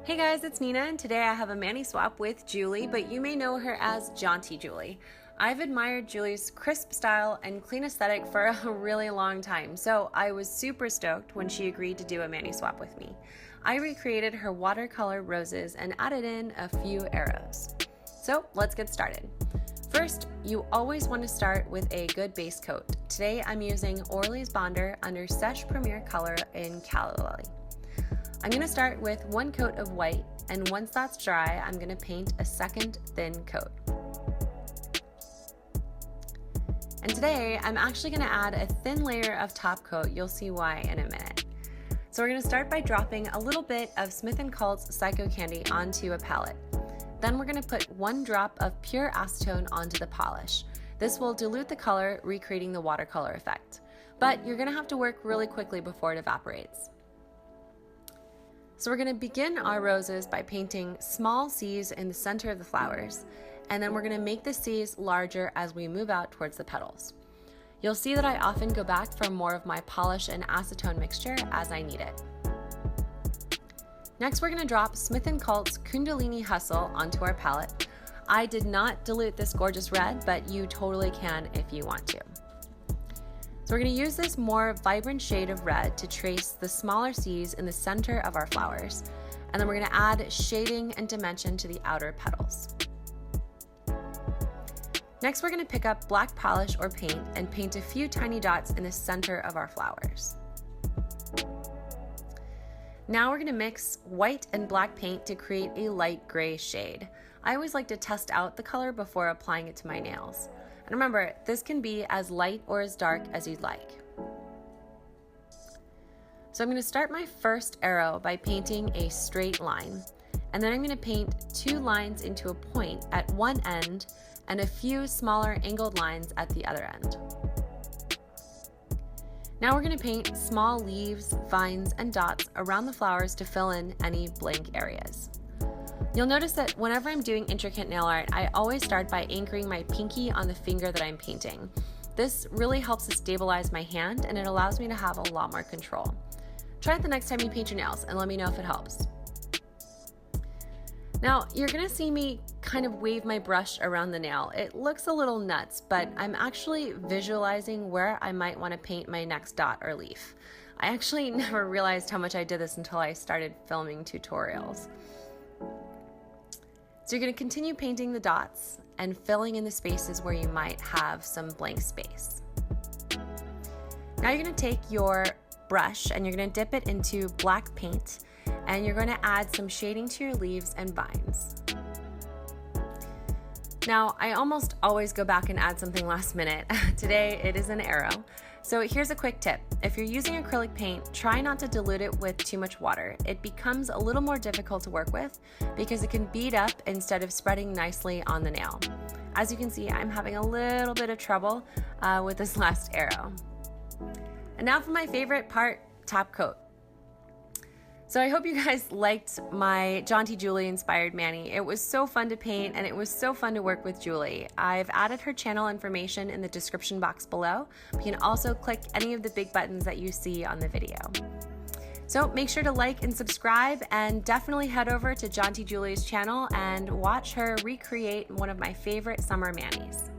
Hey guys, it's Nina, and today I have a mani swap with Juli, but you may know her as JauntyJuli. I've admired Juli's crisp style and clean aesthetic for a really long time, so I was super stoked when she agreed to do a mani swap with me. I recreated her watercolor roses and added in a few arrows. So let's get started. First, you always want to start with a good base coat. Today I'm using Orly's Bonder under Seche Premier Color in Calla Lily. I'm going to start with one coat of white, and once that's dry, I'm going to paint a second thin coat. And today, I'm actually going to add a thin layer of top coat. You'll see why in a minute. So we're going to start by dropping a little bit of Smith & Cult's Psycho Candy onto a palette. Then we're going to put one drop of pure acetone onto the polish. This will dilute the color, recreating the watercolor effect. But you're going to have to work really quickly before it evaporates. So we're going to begin our roses by painting small C's in the center of the flowers, and then we're going to make the C's larger as we move out towards the petals. You'll see that I often go back for more of my polish and acetone mixture as I need it. Next, we're going to drop Smith & Cult's Kundalini Hustle onto our palette. I did not dilute this gorgeous red, but you totally can if you want to. So we're going to use this more vibrant shade of red to trace the smaller C's in the center of our flowers, and then we're going to add shading and dimension to the outer petals. Next, we're going to pick up black polish or paint and paint a few tiny dots in the center of our flowers. Now we're going to mix white and black paint to create a light gray shade. I always like to test out the color before applying it to my nails. And remember, this can be as light or as dark as you'd like. So I'm going to start my first arrow by painting a straight line, and then I'm going to paint two lines into a point at one end and a few smaller angled lines at the other end. Now we're going to paint small leaves, vines, and dots around the flowers to fill in any blank areas. You'll notice that whenever I'm doing intricate nail art, I always start by anchoring my pinky on the finger that I'm painting. This really helps to stabilize my hand, and it allows me to have a lot more control. Try it the next time you paint your nails and let me know if it helps. Now, you're gonna see me kind of wave my brush around the nail. It looks a little nuts, but I'm actually visualizing where I might want to paint my next dot or leaf. I actually never realized how much I did this until I started filming tutorials. So you're going to continue painting the dots and filling in the spaces where you might have some blank space. Now you're going to take your brush and you're going to dip it into black paint, and you're going to add some shading to your leaves and vines. Now, I almost always go back and add something last minute. Today it is an arrow. So here's a quick tip. If you're using acrylic paint, try not to dilute it with too much water. It becomes a little more difficult to work with because it can bead up instead of spreading nicely on the nail. As you can see, I'm having a little bit of trouble with this last arrow. And now for my favorite part, top coat. So I hope you guys liked my JauntyJuli inspired mani. It was so fun to paint, and it was so fun to work with Juli. I've added her channel information in the description box below. You can also click any of the big buttons that you see on the video. So make sure to like and subscribe, and definitely head over to JauntyJuli's channel and watch her recreate one of my favorite summer manis.